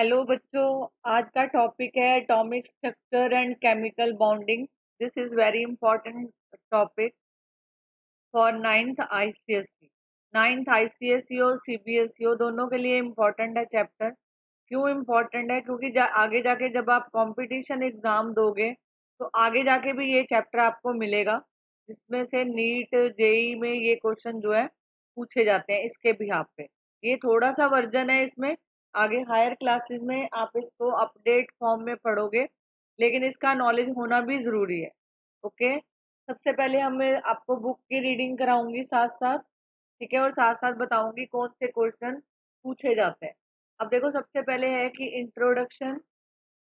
Hello बच्चों। आज का टॉपिक है atomic structure and chemical bonding. This is very important topic for ninth ICSE. Ninth ICSE और CBSE दोनों के लिए इम्पोर्टेंट है चैप्टर। क्यों इम्पोर्टेंट है? क्योंकि आगे जाके जब आप कंपटीशन एग्जाम दोगे तो आगे जाके भी ये चैप्टर आपको मिलेगा, जिसमें से नीट जेई में ये क्वेश्चन जो है पूछे जाते हैं इसके बिहाफ पे। ये थोड़ा सा वर्जन है, इसमें आगे हायर क्लासेस में आप इसको अपडेट फॉर्म में पढ़ोगे, लेकिन इसका नॉलेज होना भी जरूरी है। ओके। सबसे पहले हम आपको बुक की रीडिंग कराऊंगी साथ साथ, ठीक है, और साथ साथ बताऊंगी कौन से क्वेश्चन पूछे जाते हैं। अब देखो, सबसे पहले है कि इंट्रोडक्शन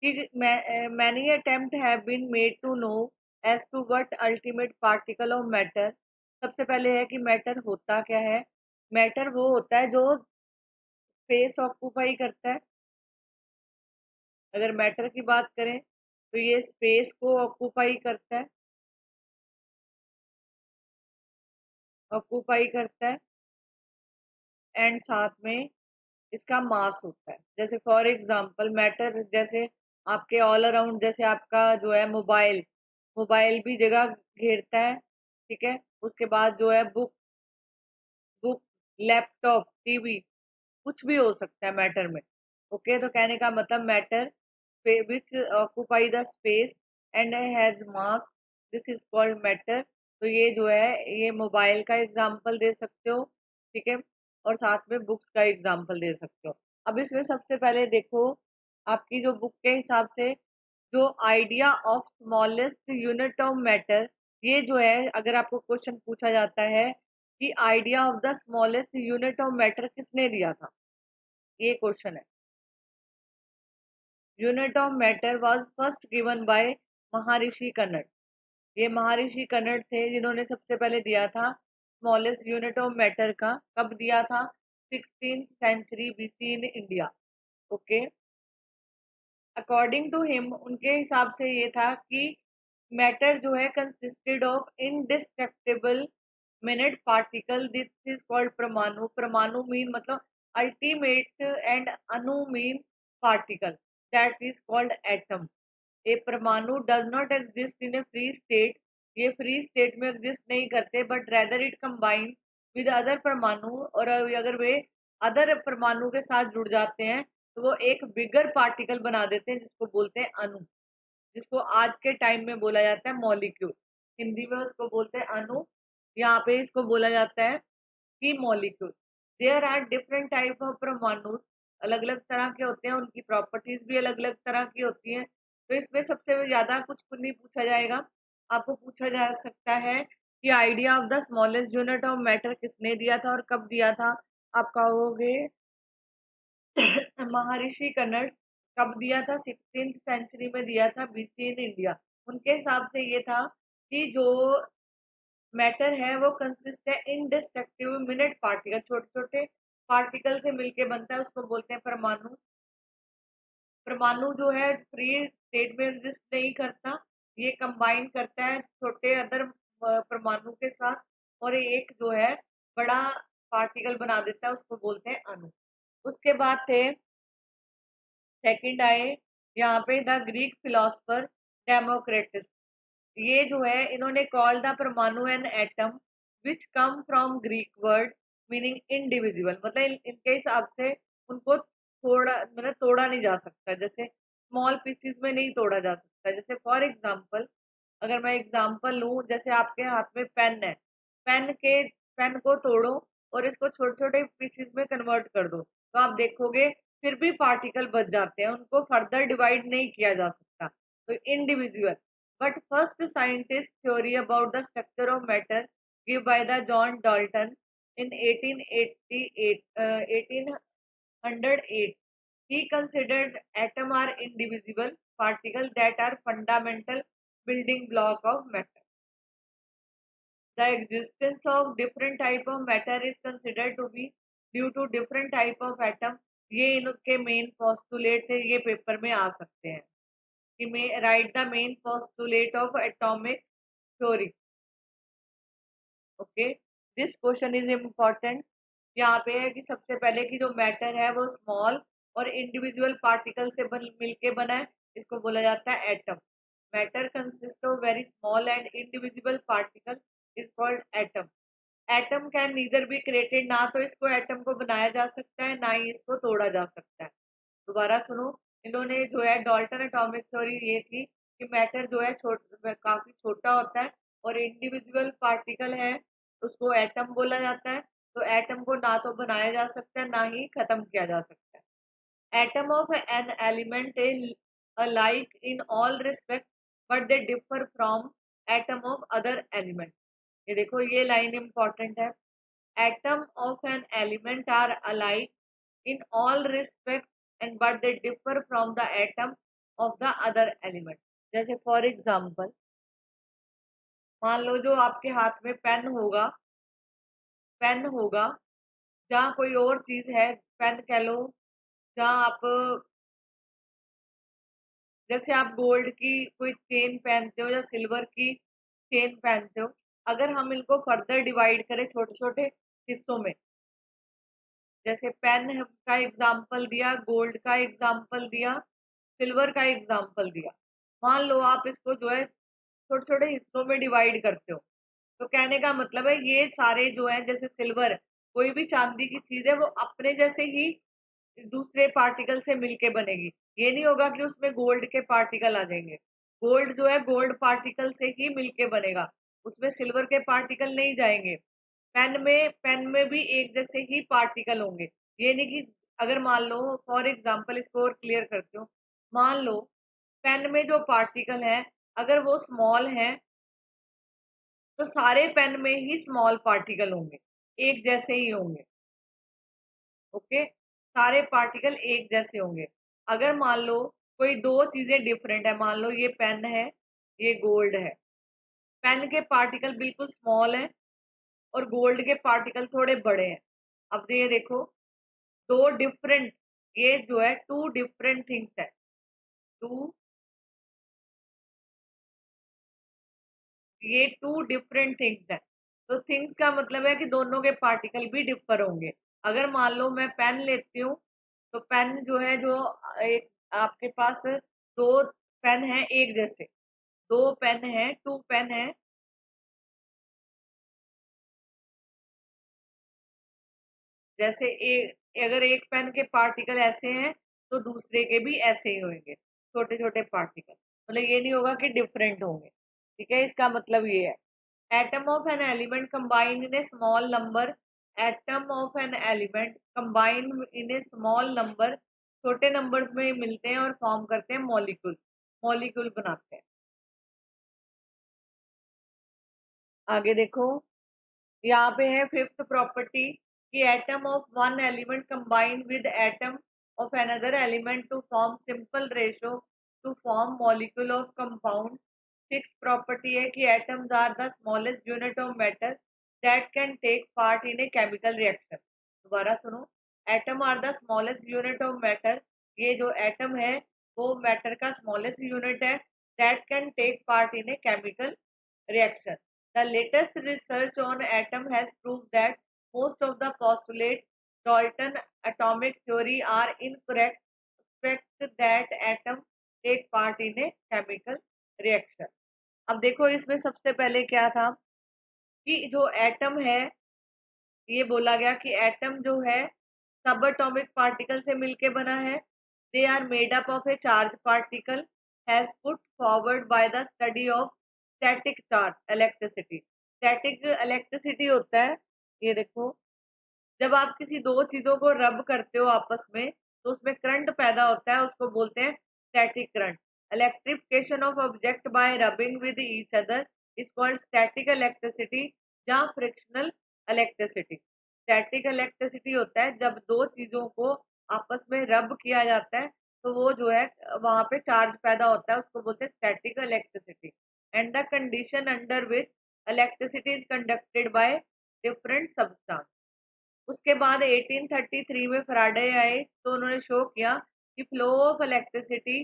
कि many attempt have been made to know as to what ultimate particle of matter. सबसे पहले है कि मैटर होता क्या है। मैटर वो होता है जो स्पेस ऑक्यूपाई करता है। अगर मैटर की बात करें तो ये स्पेस को ऑक्यूपाई करता है एंड साथ में इसका मास होता है। जैसे फॉर एग्जांपल मैटर, जैसे आपके ऑल अराउंड, जैसे आपका जो है मोबाइल, मोबाइल भी जगह घेरता है, ठीक है। उसके बाद जो है बुक, बुक लैपटॉप, टीवी, कुछ भी हो सकता है मैटर में। ओके, तो कहने का मतलब matter which occupy the space and has mass, this is called matter. तो ये जो है ये मोबाइल का एग्जांपल दे सकते हो, ठीक है, और साथ में बुक्स का एग्जांपल दे सकते हो। अब इसमें सबसे पहले देखो, आपकी जो बुक के हिसाब से जो idea of smallest unit of matter, ये जो है अगर आपको क्वेश्चन पूछा जाता है कि idea of the smallest unit of matter किसने दिया था, ये क्वेश्चन है। Unit of matter was first given by महर्षि कन्नड़। ये महर्षि कन्नड़ थे जिन्होंने सबसे पहले दिया था स्मॉलेस्ट यूनिट ऑफ मैटर का। कब दिया था? 16th century BC in India. Okay. According to him, उनके हिसाब से ये था कि मैटर जो है consisted of indestructible minute particle, this is called परमाणु। परमाणु मीन मतलब अल्टीमेट एंड अणु mean particle, that is called atom. A परमाणु does not exist in a free state. ये फ्री स्टेट में एग्जिस्ट नहीं करते, but rather it combine with other परमाणु, और अगर वे अदर परमाणु के साथ जुड़ जाते हैं तो वो एक बिगर पार्टिकल बना देते हैं, जिसको बोलते हैं अणु, जिसको आज के टाइम में बोला जाता है मॉलिक्यूल। हिंदी में उसको बोलते हैं अणु, यहाँ पे इसको बोला जाता है कि molecule. There are different type of परमाणु, अलग अलग तरह के होते हैं, उनकी प्रॉपर्टीज भी अलग अलग तरह की होती हैं। तो इसमें सबसे ज्यादा कुछ नहीं पूछा जाएगा, आपको पूछा जा सकता है कि idea of the smallest unit of matter किसने दिया था और कब दिया था। आप कहोगे महर्षि कन्नड़। कब दिया था? 16th सेंचुरी में दिया था, बीसी इन इंडिया। उनके हिसाब से ये था कि जो मैटर है वो कंसिस्ट है इनडिस्ट्रक्टिव मिनट पार्टिकल, छोटे छोटे पार्टिकल से मिलके बनता है, उसको बोलते हैं परमाणु। परमाणु जो है फ्री स्टेट में एग्जिस्ट नहीं करता, ये कंबाइन करता है छोटे अदर परमाणु के साथ, और एक जो है बड़ा पार्टिकल बना देता है, उसको बोलते हैं अणु। उसके बाद थे सेकंड आए यहाँ पे द ग्रीक फिलोसफर डेमोक्रेटस। ये जो है इन्होंने कॉल द परमाणु an atom which come from Greek word meaning indivisible. मतलब इनके हिसाब से उनको थोड़ा मतलब तोड़ा नहीं जा सकता, जैसे स्मॉल पीसीज में नहीं तोड़ा जा सकता। जैसे फॉर एग्जांपल, अगर मैं एग्जांपल लूं, जैसे आपके हाथ में पेन है, पेन को तोड़ो और इसको छोटे छोटे पीसेस में कन्वर्ट कर दो, तो आप देखोगे फिर भी पार्टिकल बच जाते हैं, उनको फर्दर डिवाइड नहीं किया जा सकता, तो individual. But first scientist theory about the structure of matter give by the John Dalton in 1808, he considered atom are indivisible particles that are fundamental building block of matter. The existence of different type of matter is considered to be due to different type of atom। ये इनके main postulate है, ये paper में आ सकते हैं कि में right the main postulate of atomic theory. Okay, this question is important. यहाँ पे है कि सबसे पहले की जो मैटर है वो स्मॉल और इंडिविजुअल पार्टिकल से मिलके बना है, इसको बोला जाता है atom. Matter consist of very small and indivisible particle is called atom. Atom can neither be created, ना तो इसको एटम को बनाया जा सकता है ना ही इसको तोड़ा जा सकता है। दोबारा सुनो, इन्होंने जो है डाल्टन एटॉमिक थ्योरी ये थी कि मैटर जो है काफी छोटा होता है और इंडिविजुअल पार्टिकल है उसको एटम बोला जाता है। तो एटम को ना तो बनाया जा सकता है ना ही खत्म किया जा सकता है। Atom of an element is alike in all respects but they differ from atom of other element। ये देखो ये लाइन इंपॉर्टेंट है। atom of an element are alike in all respects and but they differ from the atom of the other element। जैसे for example मान लो जो आपके हाथ में पेन होगा, जहाँ कोई और चीज है, पेन कह लो, जहाँ आप जैसे आप गोल्ड की कोई चेन पहनते हो या सिल्वर की चेन पहनते हो, अगर हम इनको फर्दर डिवाइड करें छोटे छोटे हिस्सों में, जैसे पेन का एग्जाम्पल दिया, गोल्ड का एग्जाम्पल दिया, सिल्वर का एग्जाम्पल दिया, मान लो आप इसको जो है छोटे छोटे हिस्सों में डिवाइड करते हो, तो कहने का मतलब है ये सारे जो है, जैसे सिल्वर कोई भी चांदी की चीज है वो अपने जैसे ही दूसरे पार्टिकल से मिलके बनेगी, ये नहीं होगा कि उसमें गोल्ड के पार्टिकल आ जाएंगे। गोल्ड जो है गोल्ड पार्टिकल से ही मिलके बनेगा, उसमें सिल्वर के पार्टिकल नहीं जाएंगे। पेन में भी एक जैसे ही पार्टिकल होंगे, ये नहीं कि अगर मान लो फॉर एग्जांपल इसको और क्लियर करते हो, मान लो पेन में जो पार्टिकल है अगर वो स्मॉल है तो सारे पेन में ही स्मॉल पार्टिकल होंगे, एक जैसे ही होंगे। ओके, सारे पार्टिकल एक जैसे होंगे। अगर मान लो कोई दो चीजें डिफरेंट है, मान लो ये पेन है, ये गोल्ड है, पेन के पार्टिकल बिल्कुल स्मॉल है और गोल्ड के पार्टिकल थोड़े बड़े हैं। अब ये देखो दो डिफरेंट, ये जो है टू डिफरेंट थिंग्स है, टू ये टू डिफरेंट थिंग्स है। तो थिंग्स का मतलब है कि दोनों के पार्टिकल भी डिफर होंगे। अगर मान लो मैं पेन लेती हूँ, तो पेन जो है जो एक आपके पास दो पेन है एक जैसे, दो पेन है, टू पेन है, जैसे अगर एक पेन के पार्टिकल ऐसे हैं तो दूसरे के भी ऐसे ही होंगे, छोटे छोटे पार्टिकल, मतलब ये नहीं होगा कि डिफरेंट होंगे। ठीक है, इसका मतलब ये है। Atom of an element combined in A small number, atom of an element combined in A small number, छोटे नंबर्स में मिलते हैं और फॉर्म करते हैं मॉलिक्यूल, मॉलिक्यूल बनाते हैं। आगे देखो, यहाँ पे है फिफ्थ प्रॉपर्टी कि atom of one element combined with atom of another element to form simple ratio to form molecule of compound. Six property है कि atoms are the smallest unit of matter that can take part in a chemical reaction. दोबारा सुनो, atom are the smallest unit of matter, ये जो atom है वो matter का smallest unit है, that can take part in a chemical reaction। The latest research on atom has proved that most of the postulates Dalton atomic theory are incorrect, expect that atom take part in a chemical reaction। अब देखो इसमें सबसे पहले क्या था कि जो atom है, ये बोला गया कि एटम जो है सब एटॉमिक पार्टिकल से मिलके बना है। They are made up of a charge particle has put forward by the study of static charge electricity. Static electricity होता है, ये देखो जब आप किसी दो चीजों को रब करते हो आपस में तो उसमें करंट पैदा होता है, उसको बोलते हैं static current. Electrification of object by rubbing with each other is called static electricity या फ्रिक्शनल इलेक्ट्रिसिटी। स्टैटिक इलेक्ट्रिसिटी होता है जब दो चीजों को आपस में रब किया जाता है तो वो जो है वहां पे चार्ज पैदा होता है, उसको बोलते हैं static electricity. And the condition under which electricity is conducted by different substance. उसके बाद 1833 में फराडे आए तो उन्होंने शो किया कि फ्लो ऑफ इलेक्ट्रिसिटी,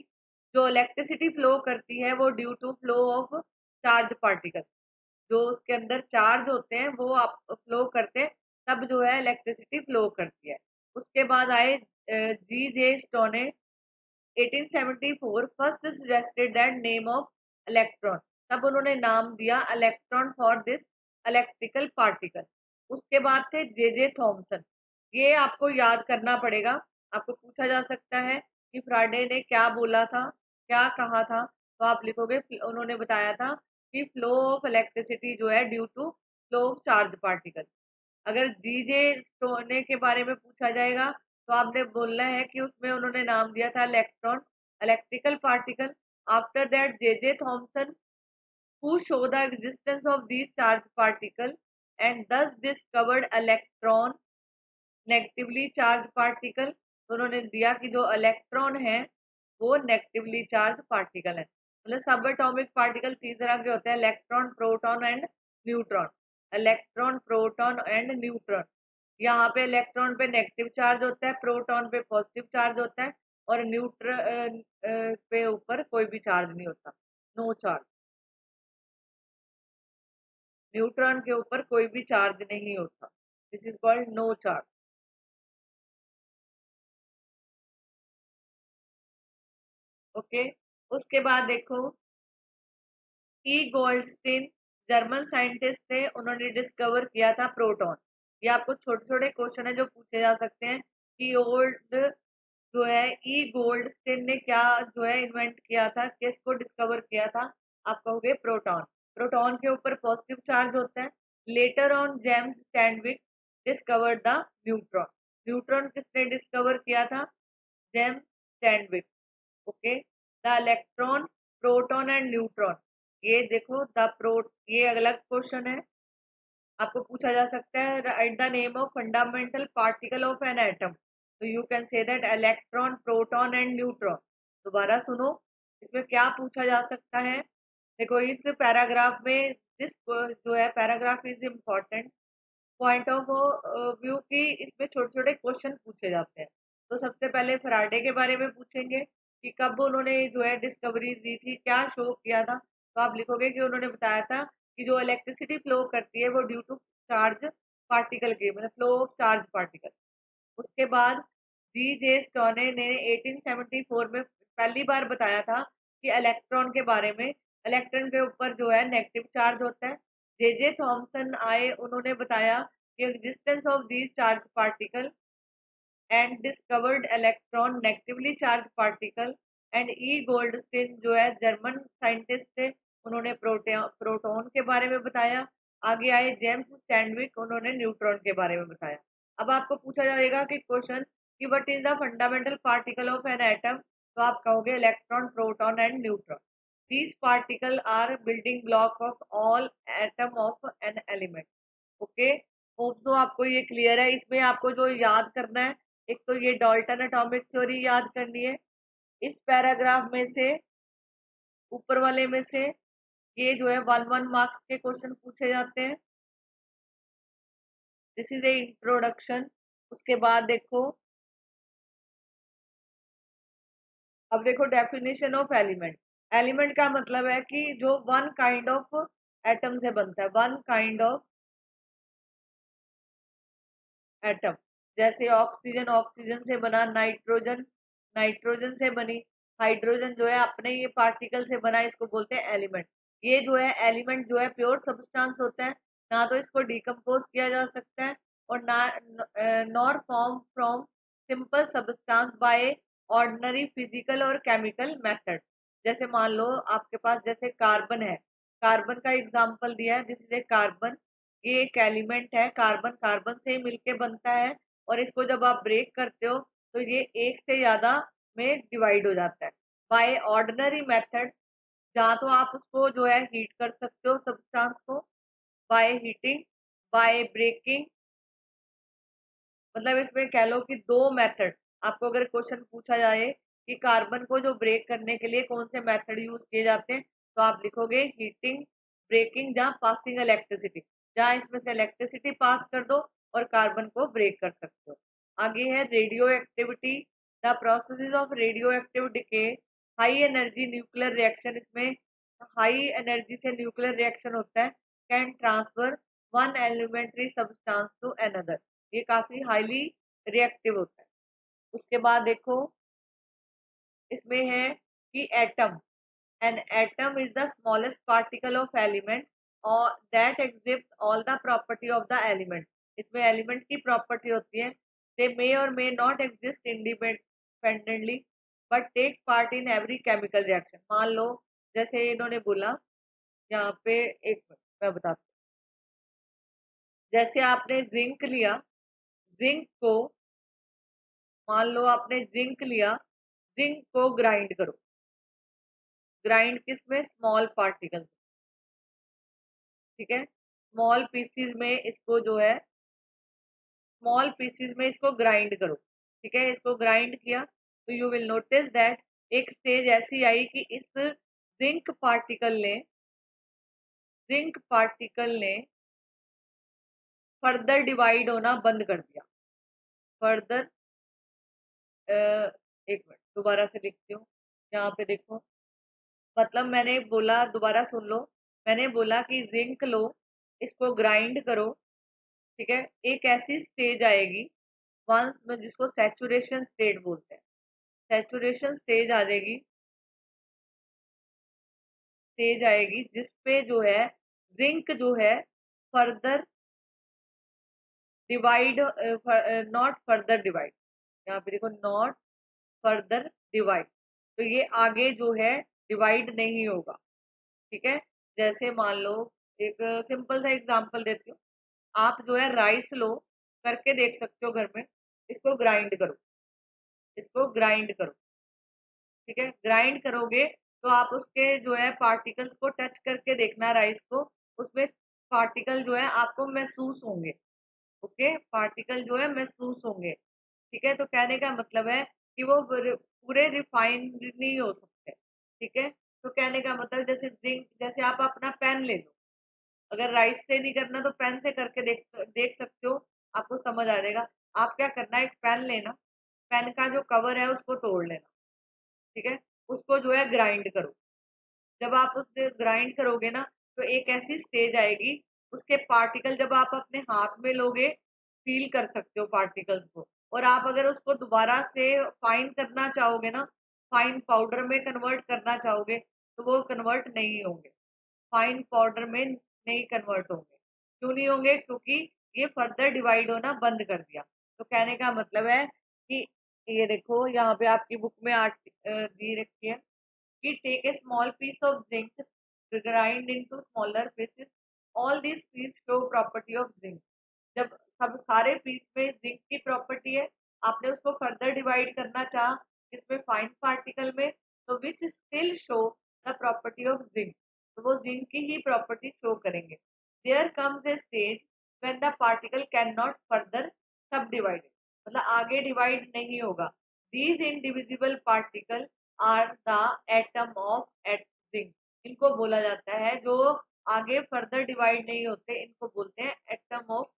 जो इलेक्ट्रिसिटी फ्लो करती है वो due to flow of charge particle, जो उसके अंदर चार्ज होते हैं वो आप फ्लो करते हैं, तब जो है इलेक्ट्रिसिटी फ्लो करती है। उसके बाद आए जी जे Stoney 1874 first suggested that name of electron. तब उन्होंने नाम दिया electron for this electrical particle. उसके बाद थे जे थॉमसन। ये आपको याद करना पड़ेगा, आपको पूछा जा सकता है कि फ्राडे ने क्या बोला था, क्या कहा था। तो आप लिखोगे उन्होंने बताया था कि फ्लो ऑफ इलेक्ट्रिसिटी जो है due to flow of charge particle. अगर डीजे सोने के बारे में पूछा जाएगा तो आपने बोलना है कि उसमें उन्होंने नाम दिया था electron, electrical particle. After that J Thomson who show the existence of these charged particles and thus discovered electron negatively charge particle. तो उन्होंने दिया कि जो इलेक्ट्रॉन है वो नेगेटिवली चार्ज पार्टिकल है। मतलब सब एटॉमिक पार्टिकल तीन तरह के होते हैं, electron, proton and neutron. Electron, proton and neutron. यहाँ पे इलेक्ट्रॉन पे नेगेटिव चार्ज होता है, प्रोटॉन पे पॉजिटिव चार्ज होता है, और न्यूट्रॉन पे ऊपर कोई भी चार्ज नहीं होता, नो चार्ज। न्यूट्रॉन के ऊपर कोई भी चार्ज नहीं होता, this is called no charge. Okay. उसके बाद देखो, ई गोल्डस्टीन जर्मन साइंटिस्ट थे, उन्होंने डिस्कवर किया था प्रोटॉन। ये आपको छोटे छोटे क्वेश्चन है जो पूछे जा सकते हैं कि ओल्ड जो है ई गोल्डस्टीन ने क्या जो है इन्वेंट किया था, किसको डिस्कवर किया था। आप कहोगे प्रोटॉन। प्रोटॉन के ऊपर पॉजिटिव चार्ज होता है। Later on James Standwick discovered the neutron. Neutron किसने डिस्कवर किया था? James Standwick. Okay. The electron, proton and neutron. ये देखो द प्रो, ये अगला क्वेश्चन है, आपको पूछा जा सकता है write the name of fundamental particle of an atom. तो you can say that electron, proton and neutron. दोबारा सुनो, इसमें क्या पूछा जा सकता है। देखो इस पैराग्राफ में दिस जो है paragraph is important point of view की, इसमें छोटे छोटे क्वेश्चन पूछे जाते हैं। तो सबसे पहले फराडे के बारे में पूछेंगे कि कब उन्होंने जो है डिस्कवरी दी थी, क्या शो किया था। तो आप लिखोगे कि उन्होंने बताया था कि जो इलेक्ट्रिसिटी फ्लो करती है वो ड्यू टू चार्ज पार्टिकल के, मतलब फ्लो ऑफ चार्ज पार्टिकल। उसके बाद जी जे स्टोने ने 1874 में पहली बार बताया था कि इलेक्ट्रॉन के बारे में, इलेक्ट्रॉन के ऊपर जो है नेगेटिव चार्ज होता है। जे थॉमसन आए, उन्होंने बताया कि existence of these charge particle and discovered electron negatively charge particle. And E Goldstein जो है जर्मन साइंटिस्ट थे, उन्होंने प्रोटॉन के बारे में बताया। आगे आए जेम्स स्टैंडविक, उन्होंने न्यूट्रॉन के बारे में बताया। अब आपको पूछा जाएगा कि क्वेश्चन कि what is the fundamental particle of an atom. तो आप कहोगे electron, proton and neutron. these particle are building block of all atom of an element। Okay. Hope तो आपको ये क्लियर है। इसमें आपको जो याद करना है, एक तो ये डाल्टन एटॉमिक थ्योरी याद करनी है। इस पैराग्राफ में से, ऊपर वाले में से, ये जो है 1 1 मार्क्स के क्वेश्चन पूछे जाते हैं। This is a introduction. उसके बाद देखो, अब देखो डेफिनेशन ऑफ एलिमेंट। एलिमेंट का मतलब है कि जो वन काइंड ऑफ एटम से बनता है, वन काइंड ऑफ एटम। जैसे ऑक्सीजन ऑक्सीजन से बना, नाइट्रोजन नाइट्रोजन से बनी, हाइड्रोजन जो है अपने ये पार्टिकल से बना, इसको बोलते हैं एलिमेंट। ये जो है एलिमेंट जो है प्योर सब्सटेंस होता है, ना तो इसको डिकम्पोज किया जा सकता है और ना nor form from simple substance by ordinary physical और केमिकल मेथड। जैसे मान लो आपके पास जैसे कार्बन है, कार्बन का एग्जांपल दिया है, दिस इज ए कार्बन। ये एक एलिमेंट है, कार्बन कार्बन से ही मिलके बनता है, और इसको जब आप ब्रेक करते हो तो ये एक से ज्यादा में डिवाइड हो जाता है बाय ऑर्डिनरी मेथड। जहाँ तो आप उसको जो है हीट कर सकते हो सब्सटेंस को बाय हीटिंग, बाय ब्रेकिंग। मतलब इसमें कह लो कि दो मेथड। आपको अगर क्वेश्चन पूछा जाए कि कार्बन को जो ब्रेक करने के लिए कौन से मेथड यूज किए जाते हैं, तो आप लिखोगे हीटिंग, ब्रेकिंग, जहाँ पासिंग इलेक्ट्रिसिटी, जहाँ इसमें से इलेक्ट्रिसिटी पास कर दो और कार्बन को ब्रेक कर सकते हो। आगे है radioactivity, the process of radioactive decay. High energy nuclear reaction, इसमें हाई एनर्जी से न्यूक्लियर रिएक्शन होता है। Can transfer one elementary substance to another. ये काफी हाईली रिएक्टिव होता है। उसके बाद देखो इसमें है कि atom, an atom is the smallest particle of element और that exhibit all the property of the element. इसमें एलिमेंट की प्रॉपर्टी होती है, they may or may not exist independently but take part in every chemical reaction. मान लो जैसे इन्होंने बोला यहाँ पे, एक मिनट मैं बताती हूँ। जैसे आपने जिंक लिया, जिंक को, मान लो आपने जिंक लिया, जिंक को ग्राइंड करो, ग्राइंड किसमें, स्मॉल पार्टिकल, ठीक है, स्मॉल पीसीज में इसको जो है, स्मॉल पीसीज में इसको ग्राइंड करो, ठीक है, इसको ग्राइंड किया तो यू विल नोटिस दैट एक स्टेज ऐसी आई कि इस जिंक पार्टिकल ने फर्दर डिवाइड होना बंद कर दिया। फर्दर, एक मिनट दोबारा से लिखती हूँ, यहाँ पे देखो, मतलब मैंने बोला, दोबारा सुन लो, मैंने बोला कि जिंक लो, इसको ग्राइंड करो, ठीक है, एक ऐसी स्टेज आएगी वंस में जिसको सैचुरेशन स्टेट बोलते हैं, सैचुरेशन स्टेज आएगी जिसपे जो है जिंक जो है further divide, not further divide, यहाँ पे देखो नॉट फर्दर डिवाइड, तो ये आगे जो है डिवाइड नहीं होगा, ठीक है। जैसे मान लो, एक सिंपल सा एग्जांपल देती हूँ, आप जो है राइस लो, करके देख सकते हो घर में, इसको ग्राइंड करो, इसको ग्राइंड करो, ठीक है, ग्राइंड करोगे तो आप उसके जो है पार्टिकल्स को टच करके देखना, राइस को, उसमें पार्टिकल जो है आपको महसूस होंगे, ओके, पार्टिकल जो है महसूस होंगे, ठीक है। तो कहने का मतलब है कि वो पूरे रिफाइंड नहीं हो सकते, ठीक है। तो कहने का मतलब जैसे जिंक, जैसे आप अपना पेन ले लो, अगर राइस से नहीं करना तो पेन से करके देख देख सकते हो, आपको समझ आ जाएगा। आप क्या करना, एक पेन लेना, पेन का जो कवर है उसको तोड़ लेना, ठीक है, उसको जो है ग्राइंड करो। जब आप उससे ग्राइंड करोगे ना, तो एक ऐसी स्टेज आएगी, उसके पार्टिकल जब आप अपने हाथ में लोगे, फील कर सकते हो पार्टिकल्स को, और आप अगर उसको दोबारा से फाइन करना चाहोगे ना, फाइन पाउडर में कन्वर्ट करना चाहोगे, तो वो कन्वर्ट नहीं होंगे, फाइन पाउडर में नहीं कन्वर्ट होंगे। क्यों नहीं होंगे, क्योंकि ये फर्दर डिवाइड होना बंद कर दिया। तो कहने का मतलब है कि ये देखो यहाँ पे आपकी बुक में आर्ट दी रखी है कि take a small piece of zinc, grind into smaller pieces. All these pieces show property of zinc. जब सब सारे पीस में जिंक की प्रॉपर्टी है, आपने उसको फर्दर डिवाइड करना चाहा इसमें फाइन पार्टिकल में, तो which still show the property of zinc, तो वो जिंक की ही प्रॉपर्टी शो करेंगे। There comes a stage when the particle can not further subdivided, मतलब आगे डिवाइड नहीं होगा। These indivisible particle are the atom of at zinc, इनको बोला जाता है, जो आगे फर्दर डिवाइड नहीं होते, इनको बोलते हैं एटम ऑफ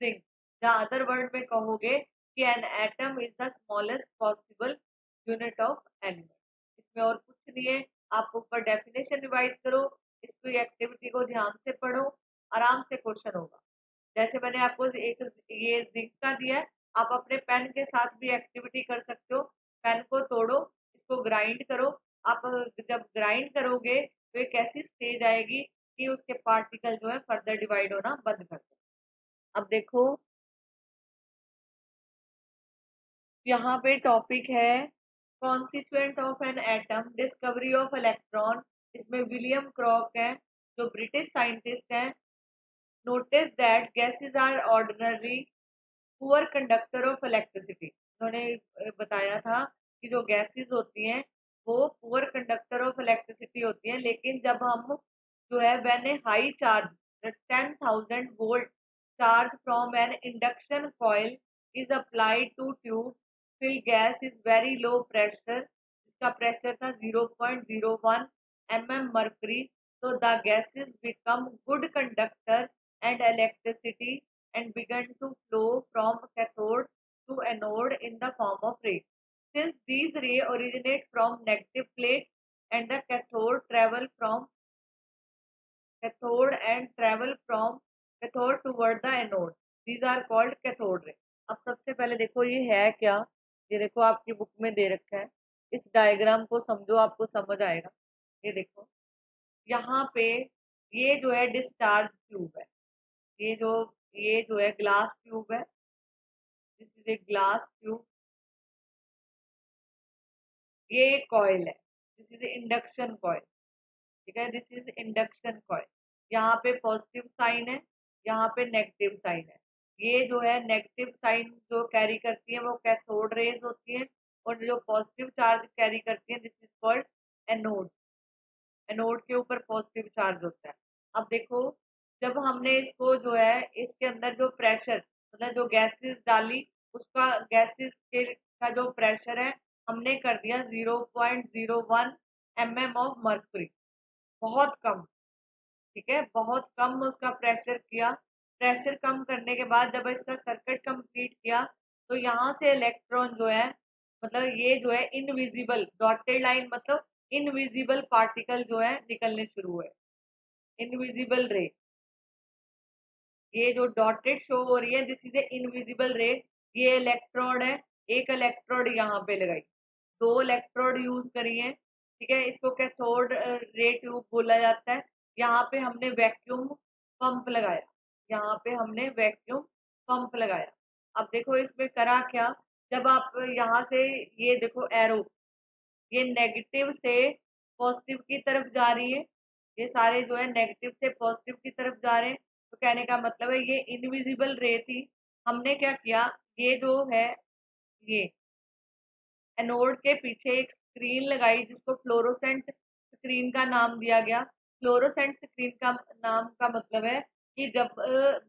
जिंक। या अदर वर्ड में कहोगे कि N atom is the smallest possible unit of element. इसमें और कुछ नहीं है, आप ऊपर डेफिनेशन रिवाइज करो, इसकी एक्टिविटी को ध्यान से पढ़ो, आराम से क्वेश्चन होगा। जैसे मैंने आपको एक ये जिंक का दिया है, आप अपने पेन के साथ भी एक्टिविटी कर सकते हो, पेन को तोड़ो, इसको ग्राइंड करो, आप जब ग्राइंड करोगे तो एक ऐसी स्टेज आएगी कि उसके पार्टिकल जो है फर्दर डिवाइड होना बंद कर दो। अब देखो यहाँ पे टॉपिक है constituent of an atom, discovery of electron. इसमें विलियम क्रॉक है जो ब्रिटिश साइंटिस्ट हैं। Notice that gases are ordinary poor conductor of electricity. उन्होंने बताया था कि जो गैसेस होती हैं वो पुअर कंडक्टर ऑफ इलेक्ट्रिसिटी होती हैं, लेकिन जब हम जो है when a high charge 10,000 volt charge from an induction coil is applied to tube fill gas is very low pressure, इसका प्रेशर था 0.01 mm मर्करी, तो the gases become good conductor and electricity and began to flow from cathode to anode in the form of rays. Since these rays originate from negative plate and the cathode toward the anode, these are called cathode ray. अब सबसे पहले देखो ये है क्या, ये देखो आपकी बुक में दे रखा है, इस डायग्राम को समझो, आपको समझ आएगा। ये देखो यहाँ पे ये जो है डिस्चार्ज ट्यूब है, ये जो है ग्लास ट्यूब है, this is a glass tube. ये एक कॉइल है, दिस इज इंडक्शन कॉइल। ठीक है, दिस इज इंडक्शन कॉइल। यहाँ पे पॉजिटिव साइन है, यहाँ पे नेगेटिव साइन है। ये जो है नेगेटिव साइन जो कैरी करती है वो कैथोड रेज होती है, और जो पॉजिटिव चार्ज कैरी करती है this is called anode. Anode के ऊपर पॉजिटिव चार्ज होता है। अब देखो, जब हमने इसको जो है इसके अंदर जो प्रेशर मतलब जो गैसेस डाली, उसका गैसेस के का जो प्रेशर है हमने कर दिया 0.01 mm ऑफ मर्क्यूरी, बहुत कम। ठीक है, बहुत कम उसका प्रेशर किया। प्रेशर कम करने के बाद जब इसका सर्किट कंप्लीट किया, तो यहाँ से इलेक्ट्रॉन जो है मतलब ये जो है इनविजिबल डॉटेड लाइन मतलब इनविजिबल पार्टिकल जो है निकलने शुरू हुए, इनविजिबल रे। ये जो डॉटेड शो हो रही है दिस इज ए इनविजिबल रे। ये इलेक्ट्रोड है, एक इलेक्ट्रोड यहाँ पे लगाई, दो इलेक्ट्रोड यूज करी है। ठीक है, इसको कैथोड रे ट्यूब बोला जाता है। यहाँ पे हमने वैक्यूम पंप लगाया, यहाँ पे हमने वैक्यूम पंप लगाया। अब देखो इसमें करा क्या, जब आप यहाँ से ये देखो एरो, ये नेगेटिव से पॉजिटिव की तरफ जा रही है, ये सारे जो है नेगेटिव से पॉजिटिव की तरफ जा रहे हैं। तो कहने का मतलब है ये इनविजिबल रे थी। हमने क्या किया, ये जो है ये एनोड के पीछे एक स्क्रीन लगाई जिसको फ्लोरोसेंट स्क्रीन का नाम दिया गया। फ्लोरोसेंट स्क्रीन का नाम का मतलब है कि जब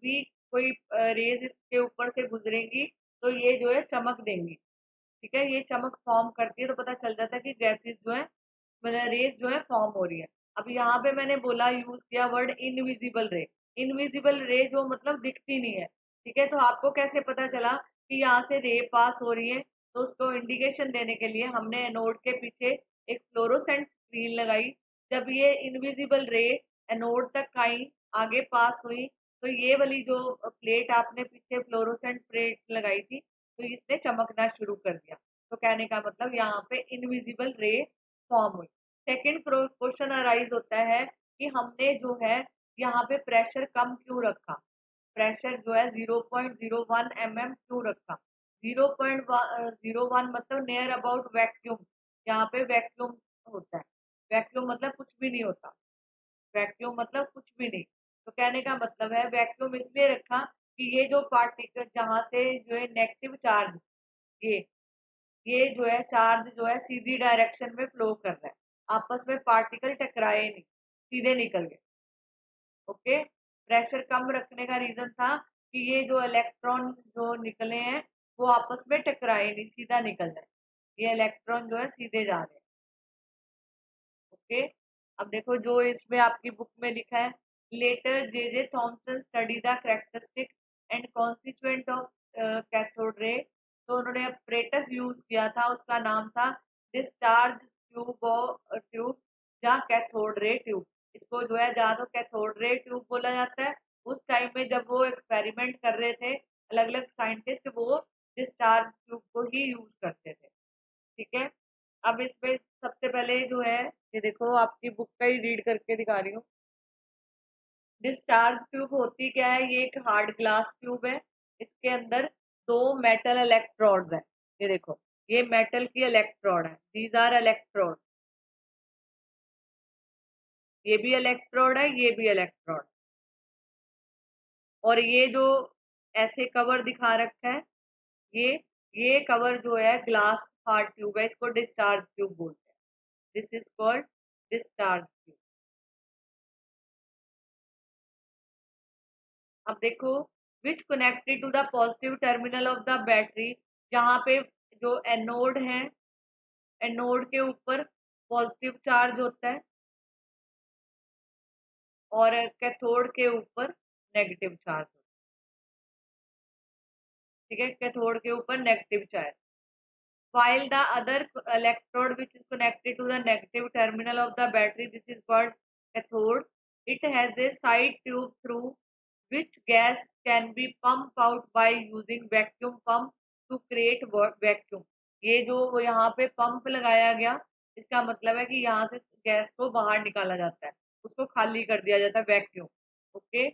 भी कोई रेज इसके ऊपर से गुजरेंगी तो ये जो है चमक देंगी। ठीक है, ये चमक फॉर्म करती है, तो पता चल जाता है कि गैसेस जो है मतलब रेज जो है फॉर्म हो रही है। अब यहाँ पे मैंने बोला यूज किया वर्ड इनविजिबल रे। इनविजिबल रे जो मतलब दिखती नहीं है। ठीक है, तो आपको कैसे पता चला कि यहाँ से रे पास हो रही है, तो उसको इंडिकेशन देने के लिए हमने एनोड के पीछे एक फ्लोरोसेंट स्क्रीन लगाई। जब ये इनविजिबल रे एनोड तक आई, आगे पास हुई, तो ये वाली जो प्लेट आपने पीछे फ्लोरोसेंट प्लेट लगाई थी, तो इसने चमकना शुरू कर दिया। तो कहने का मतलब यहाँ पे इनविजिबल रे फॉर्म हुई। सेकंड क्वेश्चन अराइज होता है कि हमने जो है यहाँ पे प्रेशर कम क्यों रखा, प्रेशर जो है 0.01 mm क्यों रखा। 0.01 मतलब नियर अबाउट वैक्यूम, यहाँ पे वैक्यूम होता है। वैक्यूम मतलब कुछ भी नहीं होता, वैक्यूम मतलब कुछ भी नहीं। तो कहने का मतलब है वैक्यूम इसलिए रखा कि ये जो पार्टिकल जहाँ से जो है नेगेटिव चार्ज, ये ये जो है चार्ज जो है सीधी डायरेक्शन में फ्लो कर रहा है, आपस में पार्टिकल टकराए नहीं, सीधे निकल गए। ओके, प्रेशर कम रखने का रीजन था कि ये जो इलेक्ट्रॉन जो निकले हैं वो आपस में टकराए नहीं, सीधा निकल जाए। ये इलेक्ट्रॉन जो है सीधे जा रहे हैं। ओके, अब देखो जो इसमें आपकी बुक में लिखा है, later J J Thomson study the characteristic and constituent of cathode ray. तो उन्होंने अपरेटस यूज किया था, उसका नाम था डिस्चार्ज ट्यूब या कैथोड रे ट्यूब। इसको जो है जहाँ तो कैथोड रे ट्यूब बोला जाता है। उस टाइम में जब वो एक्सपेरिमेंट कर रहे थे अलग अलग साइंटिस्ट, वो डिस्चार्ज ट्यूब को ही यूज करते थे। ठीक है, अब इसमें सबसे पहले जो है ये देखो आपकी बुक का ही रीड करके दिखा रही हूँ। डिस्चार्ज ट्यूब होती क्या है, ये एक हार्ड ग्लास ट्यूब है, इसके अंदर दो मेटल इलेक्ट्रोड्स हैं। ये देखो, ये मेटल की इलेक्ट्रोड है, दीज आर इलेक्ट्रोड। ये भी इलेक्ट्रोड है, ये भी इलेक्ट्रोड। और ये जो ऐसे कवर दिखा रखा है, ये ये कवर जो है ग्लास हार्ड ट्यूब है, इसको डिस्चार्ज ट्यूब बोलते हैं। This is called discharge tube. अब देखो, which connected to the positive terminal of the battery, जहाँ पे जो एनोड है, एनोड के ऊपर पॉजिटिव चार्ज होता है और कैथोड के ऊपर नेगेटिव चार्ज होता है। ठीक है, कैथोड के ऊपर negative charge, while the other electrode which is connected to the negative terminal of the battery, this is called cathode. It has a side tube through which gas can be pumped out by using vacuum pump to create vacuum. ये जो वो यहाँ पे pump लगाया गया, इसका मतलब है कि यहाँ से गैस को बाहर निकाला जाता है, उसको खाली कर दिया जाता है, वैक्यूम। ओके।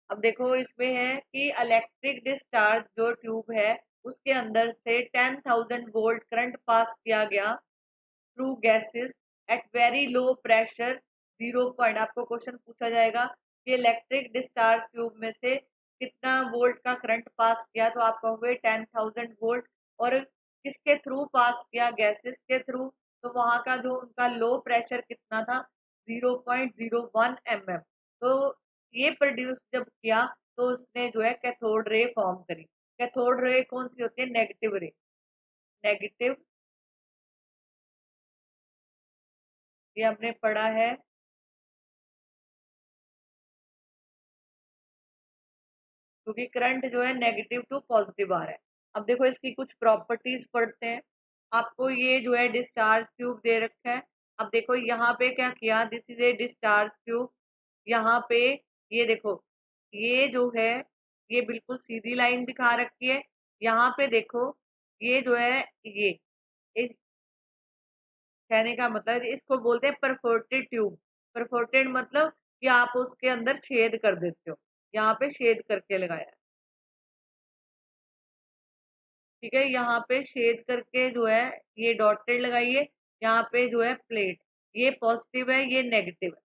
अब देखो इसमें है कि इलेक्ट्रिक डिस्चार्ज जो ट्यूब है उसके अंदर से 10,000 वोल्ट करंट पास किया गया through gases at very low pressure 0 point. आपको क्वेश्चन पूछा जाएगा कि इलेक्ट्रिक डिस्चार्ज ट्यूब में से कितना वोल्ट का करंट पास किया, तो आप कहोगे 10,000 वोल्ट। और किसके थ्रू पास किया, गैसेस के थ्रू, तो वहां का जो उनका लो प्रेशर कितना था, 0.01 mm। तो ये प्रोड्यूस जब किया तो उसने जो है कैथोड रे फॉर्म करी। कैथोड रे कौन सी होती है, नेगेटिव रे। नेगेटिव, ये हमने पढ़ा है। क्योंकि करंट जो है नेगेटिव टू पॉजिटिव आ रहा है। अब देखो इसकी कुछ प्रॉपर्टीज पढ़ते हैं। आपको ये जो है डिस्चार्ज ट्यूब दे रखा है। अब देखो यहाँ पे क्या किया, this is a discharge tube. यहाँ पे ये देखो, ये जो है ये बिल्कुल सीधी लाइन दिखा रखी है। यहाँ पे देखो ये जो है ये इस कहने का मतलब इसको बोलते हैं परफोर्टेड ट्यूब। परफोर्टेड मतलब कि आप उसके अंदर छेद कर देते हो, यहाँ पे छेद करके लगाया है। ठीक है, यहाँ पे शेड करके जो है ये डॉटेड लगाइए। यहाँ पे जो है प्लेट, ये पॉजिटिव है ये नेगेटिव है।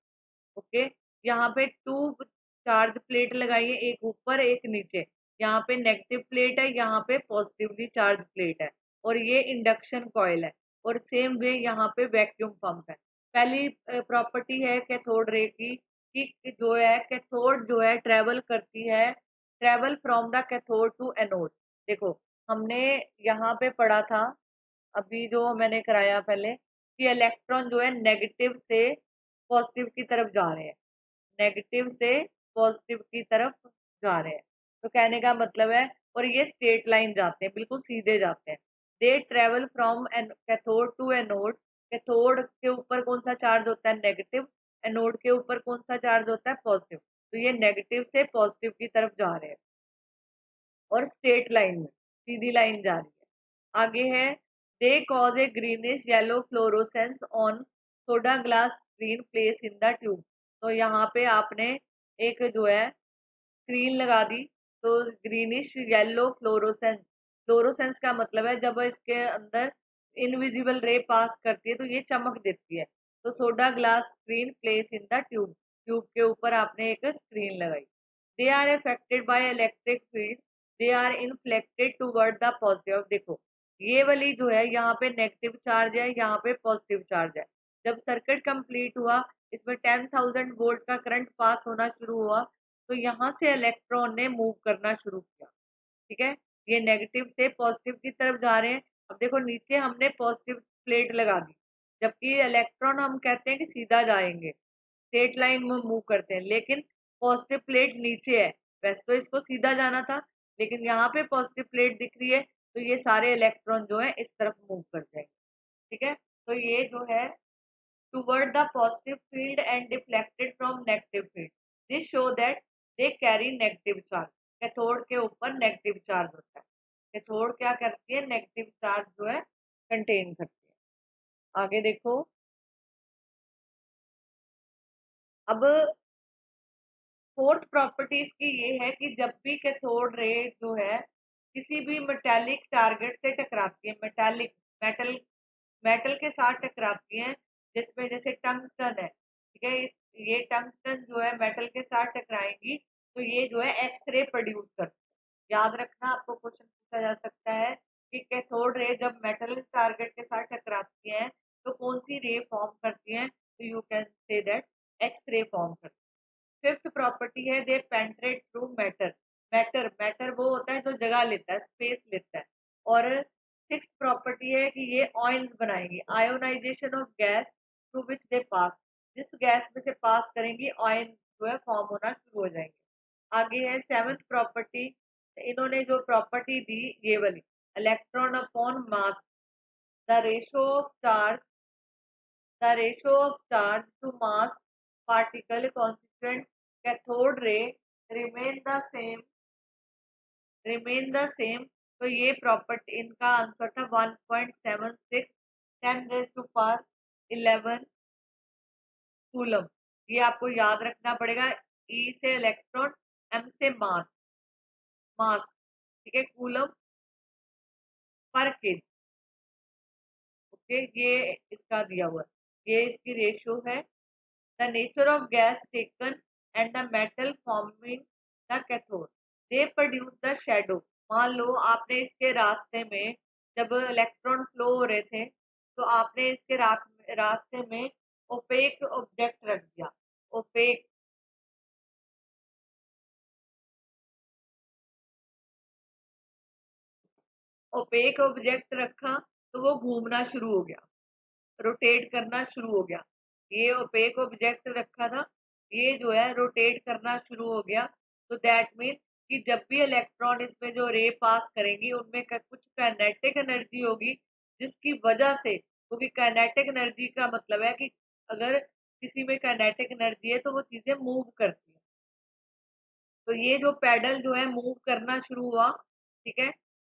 ओके। यहाँ पे टू चार्ज प्लेट लगाइए, एक ऊपर एक नीचे। यहाँ पे नेगेटिव प्लेट है, यहाँ पे पॉजिटिवली चार्ज प्लेट है। और ये इंडक्शन कॉइल है। और सेम वे यहाँ पे वैक्यूम पंप है। पहली प्रॉपर्टी है कैथोड रे की कि जो है कैथोड जो है ट्रेवल करती है, travel from the cathode to anode. देखो हमने यहाँ पे पढ़ा था, अभी जो मैंने कराया पहले, कि इलेक्ट्रॉन जो है नेगेटिव से पॉजिटिव की तरफ जा रहे हैं, नेगेटिव से पॉजिटिव की तरफ जा रहे हैं। तो कहने का मतलब है, और ये स्ट्रेट लाइन जाते हैं, बिल्कुल सीधे जाते हैं। They travel from cathode to anode. Cathode के ऊपर कौन सा चार्ज होता है, नेगेटिव। एनोड के ऊपर कौन सा चार्ज होता है, पॉजिटिव। तो ये नेगेटिव से पॉजिटिव की तरफ जा रहे हैं और स्ट्रेट लाइन में, सीधी लाइन जा रही है। आगे है, they cause A greenish yellow fluorescence on soda glass screen place in the tube. तो यहाँ पे आपने एक जो है स्क्रीन लगा दी, तो ग्रीनिश येलो फ्लोरोसेंस, फ्लोरोसेंस का मतलब है जब इसके अंदर इनविजिबल रे पास करती है तो ये चमक देती है। तो soda glass screen place in the tube, tube के ऊपर आपने एक स्क्रीन लगाई। They are affected by electric field, they are inflected toward the positive. देखो ये वाली जो है यहाँ पे नेगेटिव चार्ज है, यहाँ पे पॉजिटिव चार्ज है। जब सर्किट कंप्लीट हुआ, इसमें 10,000 वोल्ट का करंट पास होना शुरू हुआ, तो यहाँ से इलेक्ट्रॉन ने मूव करना शुरू किया। ठीक है, ये नेगेटिव से पॉजिटिव की तरफ जा रहे हैं। अब देखो नीचे हमने पॉजिटिव प्लेट लगा दी, जबकि इलेक्ट्रॉन हम कहते हैं कि सीधा जाएंगे, स्ट्रेट लाइन में मूव करते हैं, लेकिन पॉजिटिव प्लेट नीचे है। वैसे तो इसको सीधा जाना था, लेकिन यहाँ पे पॉजिटिव प्लेट दिख रही है, तो ये सारे इलेक्ट्रॉन जो है इस तरफ मूव कर जाएंगे। ठीक है, तो ये जो है toward the positive field and deflected from negative field. This show that they carry negative charge. Cathode के ऊपर नेगेटिव चार्ज होता है। कैथोड क्या करती है, नेगेटिव चार्ज जो है कंटेन करती है। आगे देखो, अब फोर्थ प्रॉपर्टी इसकी ये है कि जब भी कैथोड रे जो है किसी भी मेटेलिक टारगेट से टकराती है, मेटेलिक मेटल मेटल के साथ टकराती हैं, जिसमें जैसे टंगस्टन है। ठीक है, ये टंगस्टन जो है मेटल के साथ टकराएंगी तो ये जो है एक्सरे प्रोड्यूस करती है। याद रखना, आपको क्वेश्चन पूछा जा सकता है कि कैथोड रे जब मेटल टारगेट के साथ टकराती हैं तो कौन सी रे फॉर्म करती हैं, तो you can say that X-ray form करती है। फिफ्थ प्रॉपर्टी है, they penetrate through matter. Matter matter वो होता है जो जगह लेता है, स्पेस लेता है। और सिक्स प्रॉपर्टी है कि ये ऑयल्स बनाएंगे, ionization of gas through which they pass. जिस गैस में से पास करेंगी ऑयल जो है फॉर्म होना शुरू हो जाएंगे। आगे है सेवंथ प्रॉपर्टी, इन्होंने जो प्रॉपर्टी दी ये वाली, electron upon mass, the ratio of charge, the ratio of charge to mass particle constituent cathode ray remain the same remain the same तो ये प्रॉपर्टी इनका आंसर था 1.76 10⁻11 कूलम। ये आपको याद रखना पड़ेगा। ई से इलेक्ट्रॉन, एम से मास, ठीक है, कूलम पर केजी। ओके, ये इसका दिया हुआ है, ये इसकी रेशियो है। The nature of gas taken and the metal forming the cathode they produce the shadow. मान लो आपने इसके रास्ते में, जब इलेक्ट्रॉन फ्लो हो रहे थे, तो आपने इसके रास्ते में ओपेक ऑब्जेक्ट रख दिया। ओपेक ओपेक ऑब्जेक्ट रखा तो वो घूमना शुरू हो गया, रोटेट करना शुरू हो गया। ये ओपेक ऑब्जेक्ट रखा था, ये जो है रोटेट करना शुरू हो गया। तो दैट मीन कि जब भी इलेक्ट्रॉन इसमें जो रे पास करेंगी, उनमें कुछ काइनेटिक एनर्जी होगी, जिसकी वजह से, क्योंकि काइनेटिक एनर्जी का मतलब है कि अगर किसी में काइनेटिक एनर्जी है तो वो चीजें मूव करती है। तो ये जो पैडल जो है मूव करना शुरू हुआ, ठीक है।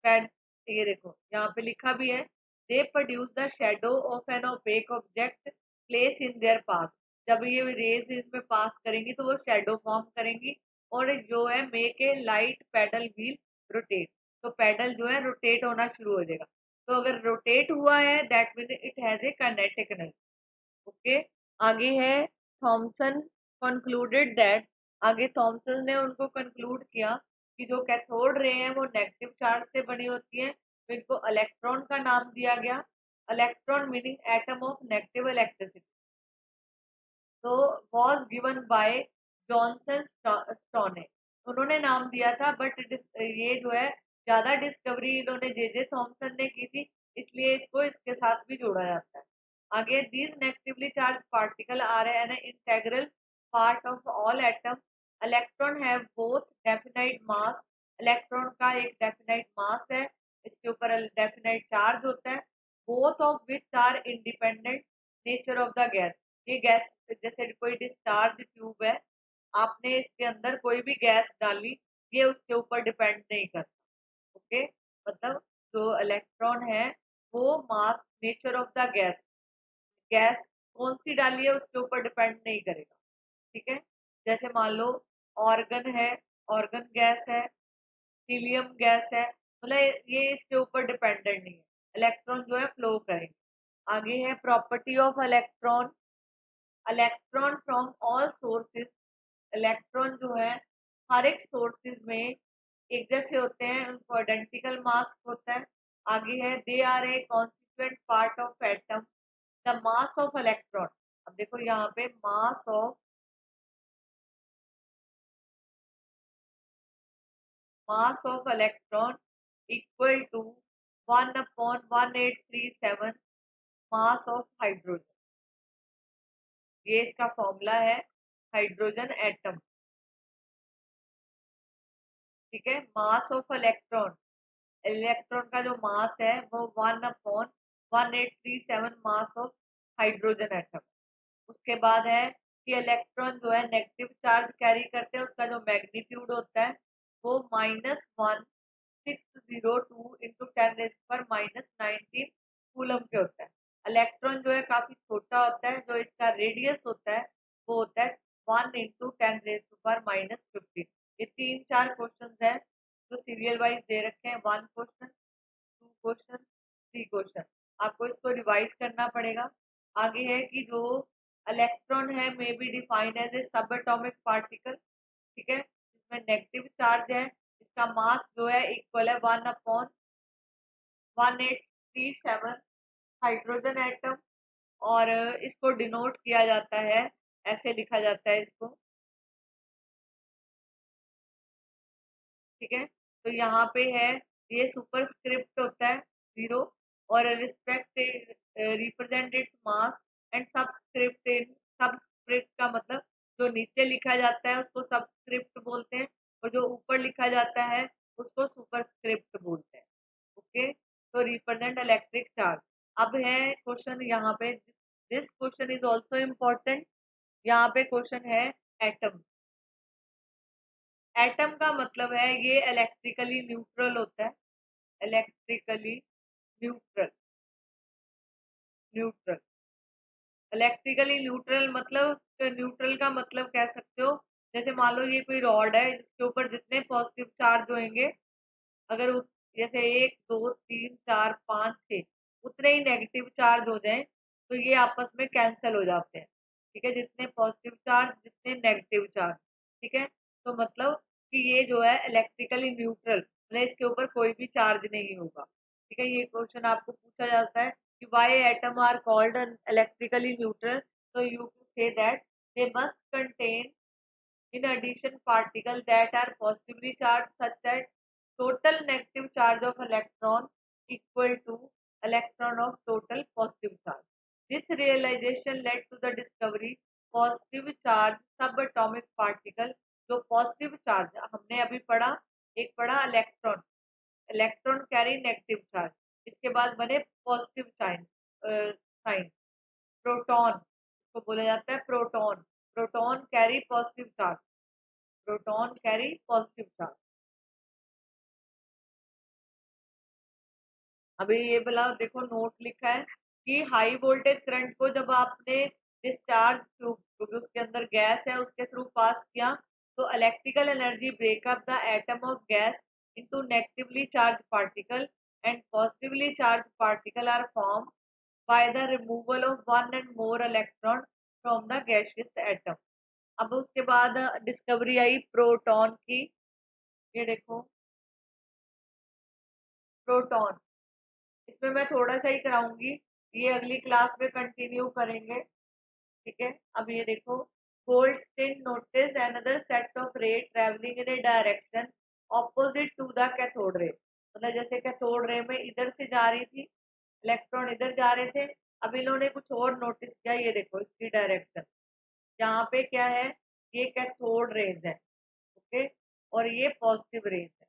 पैड ये देखो यहाँ पे लिखा भी है, they produce the shadow of an opaque object place in their path. जब ये रेज इसमें पास करेंगी तो वो शेडो फॉर्म करेंगी, और जो है make a light paddle wheel rotate. तो पैडल जो है रोटेट होना शुरू हो जाएगा। तो अगर रोटेट हुआ है that mean it has a kinetic energy. Okay, आगे है थॉमसन कंक्लूडेड दैट। आगे थॉमसन ने उनको कंक्लूड किया कि जो कैथोड रे हैं वो नेगेटिव चार्ज से बनी होती है, तो इनको इलेक्ट्रॉन का नाम दिया गया। Electron meaning atom of negative electricity. तो was given by Johnson Stoney, उन्होंने नाम दिया था, बट ये जो है ज्यादा डिस्कवरी इन्होंने जे थॉमसन ने की थी, इसलिए इसको इसके साथ भी जोड़ा जाता है। आगे, these negatively charge particle are an integral part of all atom. Electron have both definite mass. Electron का एक डेफिनाइट मास है, इसके ऊपर डेफिनाइट चार्ज होता है। Both of which are independent nature of the gas. ये गैस जैसे कोई डिस्चार्ज ट्यूब है, आपने इसके अंदर कोई भी गैस डाली, ये उसके ऊपर डिपेंड नहीं करता। ओके, मतलब जो इलेक्ट्रॉन है वो mass, nature of the gas, gas कौन सी डाली है उसके ऊपर डिपेंड नहीं करेगा। ठीक है, जैसे मान लो ऑर्गन है, ऑर्गन गैस है, हीलियम गैस है, मतलब ये इसके ऊपर डिपेंडेंट नहीं है, इलेक्ट्रॉन जो है फ्लो करेंगे। आगे है property of electron. Electron from all sources. Electron जो है हर एक सोर्सेज में एक जैसे होते हैं, उनको आइडेंटिकल मास होता है। आगे है they are a constituent part of atom. The mass of electron, अब देखो यहाँ पे mass of electron equal to 1/1837 mass of hydrogen. ये इसका फॉर्मूला है हाइड्रोजन एटम। ठीक है, मास ऑफ इलेक्ट्रॉन, इलेक्ट्रॉन का जो मास है वो 1/1837 मास ऑफ हाइड्रोजन एटम। उसके बाद है कि इलेक्ट्रॉन जो है नेगेटिव चार्ज कैरी करते हैं, उसका जो मैग्नीट्यूड होता है वो -1602 इंटू 10⁻⁻19 कूलम के होता है। इलेक्ट्रॉन जो है काफी छोटा होता है, जो इसका रेडियस होता है वो होता है 1 × 10⁻⁻15। ये 3-4 क्वेश्चन है जो सीरियल वाइज दे रखे हैं, 1 क्वेश्चन, 2 क्वेश्चन, 3 क्वेश्चन। आपको इसको रिवाइज करना पड़ेगा। आगे है कि जो इलेक्ट्रॉन है may be defined as a subatomic particle. ठीक है, इसमें नेगेटिव चार्ज है, इसका मास जो है इक्वल है 1/1837 हाइड्रोजन एटम। और इसको डिनोट किया जाता है, ऐसे लिखा जाता है इसको। ठीक है, तो यहाँ पे है, ये सुपरस्क्रिप्ट होता है 0, और respect represent its mass, and subscript का मतलब जो नीचे लिखा जाता है उसको सबस्क्रिप्ट बोलते हैं, और जो ऊपर लिखा जाता है उसको सुपरस्क्रिप्ट बोलते हैं। ओके, तो रिप्रेजेंट इलेक्ट्रिक चार्ज। अब है क्वेश्चन यहाँ पे, this question is also important. यहाँ पे क्वेश्चन है एटम। एटम का मतलब है ये इलेक्ट्रिकली न्यूट्रल होता है। Electrically neutral. Neutral electrically neutral मतलब, न्यूट्रल का मतलब कह सकते हो, जैसे मान लो ये कोई रॉड है जिसके ऊपर जितने पॉजिटिव चार्ज होंगे, अगर जैसे 1 2 3 4 5 6 उतने ही नेगेटिव चार्ज हो जाएं तो ये आपस में कैंसिल हो जाते हैं। ठीक है, जितने पॉजिटिव चार्ज जितने नेगेटिव चार्ज। ठीक है, तो मतलब कि ये जो है इलेक्ट्रिकली न्यूट्रल, मतलब इसके ऊपर कोई भी चार्ज नहीं होगा। ठीक है, ये क्वेश्चन आपको पूछा जाता है कि why atom are called electrically neutral, तो you say that they must contain in addition particles that are positively charged such that total negative charge of electron equal to electron of total positive charge. This realization led to the discovery positive charge subatomic particle। जो positive charge हमने अभी पढ़ा, एक पढ़ा electron, electron carry negative charge, इसके बाद बने positive sign, sign proton, इसको बोला जाता है proton. Proton carry positive charge, proton carry positive charge. अभी ये वाला देखो नोट लिखा है कि हाई वोल्टेज करंट को जब आपने डिस्चार्ज ट्यूब, क्योंकि उसके अंदर गैस है, उसके थ्रू पास किया, तो electrical energy breakup the atom of gas into negatively charge particle and positively charge particle are form by the removal of one and more electron from the gaseous atom. अब उसके बाद discovery आई proton की। ये देखो proton, इसमें मैं थोड़ा सा ही कराऊंगी, ये अगली क्लास में कंटिन्यू करेंगे। ठीक है, अब ये देखो Goldstein notice another set of ray travelling in a direction opposite to the cathode ray. मतलब जैसे कैथोड रे में इधर से जा रही थी, इलेक्ट्रॉन इधर जा रहे थे, अब इन्होंने कुछ और नोटिस किया, ये देखो इसकी डायरेक्शन, यहाँ पे क्या है, ये कैथोड रेज है। ओके, और ये पॉजिटिव रेज है।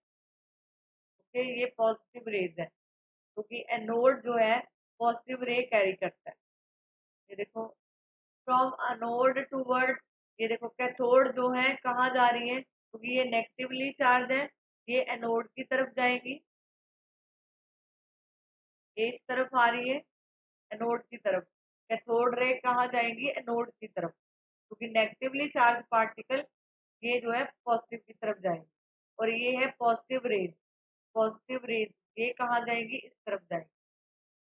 ओके, ये पॉजिटिव रेज है क्योंकि एनोड जो है पॉजिटिव रे कैरी करता है। ये देखो फ्रॉम अनोड टूवर्ड, ये देखो कैथोड जो है कहाँ जा रही है, क्योंकि ये नेगेटिवली चार्ज है, ये एनोड की तरफ जाएंगी, ये इस तरफ आ रही है एनोड की तरफ। कैथोड रे कहाँ जाएंगी, एनोड की तरफ, क्योंकि नेगेटिवली चार्ज पार्टिकल ये जो है पॉजिटिव की तरफ जाएंगे। और ये है पॉजिटिव रेज, पॉजिटिव रेज ये कहाँ जाएंगी, इस तरफ जाएंगी।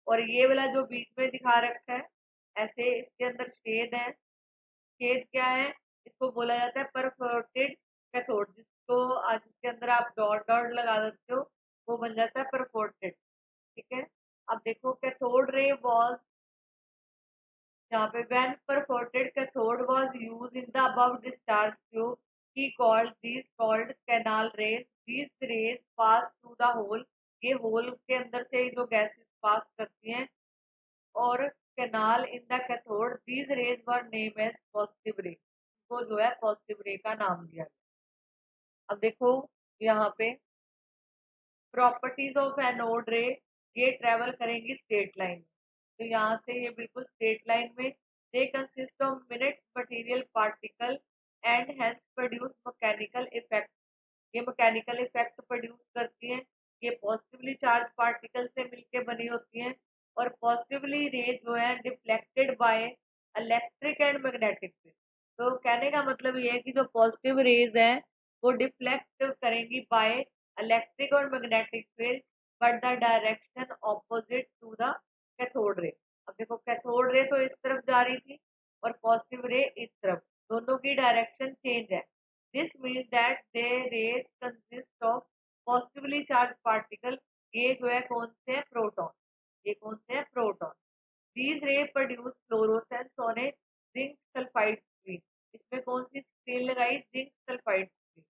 और ये वाला जो बीच में दिखा रखा है ऐसे, इसके अंदर छेद है। छेद क्या है, इसको बोला जाता है परफोर्टेड कैथोड, जिसको आज इसके अंदर आप डॉट डॉट लगा देते हो, वो बन जाता है परफोर्टेड। ठीक है, अब देखो कैथोड रे वाज, यहाँ पे when perforated cathode was used in the above discharge tube, he called these called canal rays। These rays pass through the hole, ये होल के अंदर से जो गैसेस पास करती हैं, और canal in the cathode, these rays were name as positive ray, को जो है पॉजिटिव रे का नाम दिया गया। अब देखो यहाँ पे प्रॉपर्टीज ऑफ एनोड रे, ये ट्रेवल करेंगी स्ट्रेट लाइन में, तो यहाँ से ये बिल्कुल स्ट्रेट लाइन में, they consist of minute material particle and hence produce mechanical effect. ये मैकेनिकल इफेक्ट प्रोड्यूस करती हैं, ये पॉजिटिवली चार्ज पार्टिकल से मिलके बनी होती हैं। और पॉजिटिवली रे जो है deflected by electric and magnetic field. तो कहने का मतलब ये है कि जो पॉजिटिव रेज हैं वो डिफ्लेक्ट करेंगी बाय इलेक्ट्रिक और magnetic field, but the direction opposite to the cathode ray. अब देखो कैथोड रे तो इस तरफ जा रही थी और पॉजिटिव रे इस तरफ, दोनों की डायरेक्शन चेंज है। This means that they rays consist of positively charge particle. ये जो है कौन से हैं, प्रोटॉन। ये कौन से हैं, proton. These ray produce fluorescence on a zinc sulphide screen. इसमें कौन सी स्क्रीन लगाई, जिंक सल्फाइड स्क्रीन।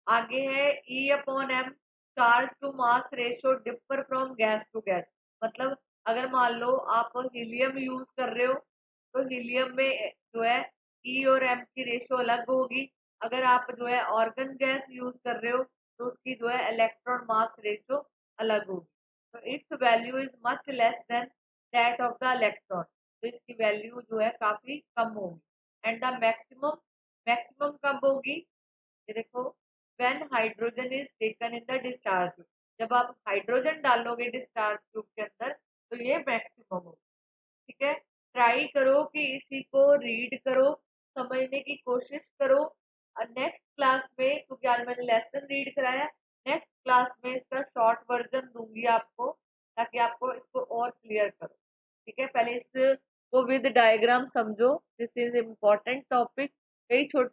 आगे है e upon m, charge to mass ratio differ from gas to gas. मतलब अगर मान लो आप हीलियम यूज कर रहे हो, तो हीलियम में जो है ई और एम की रेशियो अलग होगी। अगर आप जो है ऑर्गन गैस यूज कर रहे हो, तो उसकी जो है इलेक्ट्रॉन मास रेशियो अलग होगी। तो it's value is much less than that of the electron, तो इसकी वैल्यू जो है काफी कम होगी। एंड द मैक्सिमम, मैक्सिमम कब होगी, ये देखो when hydrogen is taken in the discharge tube. जब आप हाइड्रोजन डालोगे डिस्चार्ज ट्यूब के अंदर तो ये मैक्सिमम होगा। ठीक है, ट्राई करो कि इसी को रीड करो, समझने की कोशिश करो। नेक्स्ट क्लास में, क्योंकि आज मैंने लेसन रीड कराया, नेक्स्ट क्लास में इसका शॉर्ट वर्जन दूंगी आपको, ताकि आपको इसको और क्लियर करो। ठीक है, पहले इसको विद डायग्राम समझो, दिस इज इम्पोर्टेंट टॉपिक। कई छोटे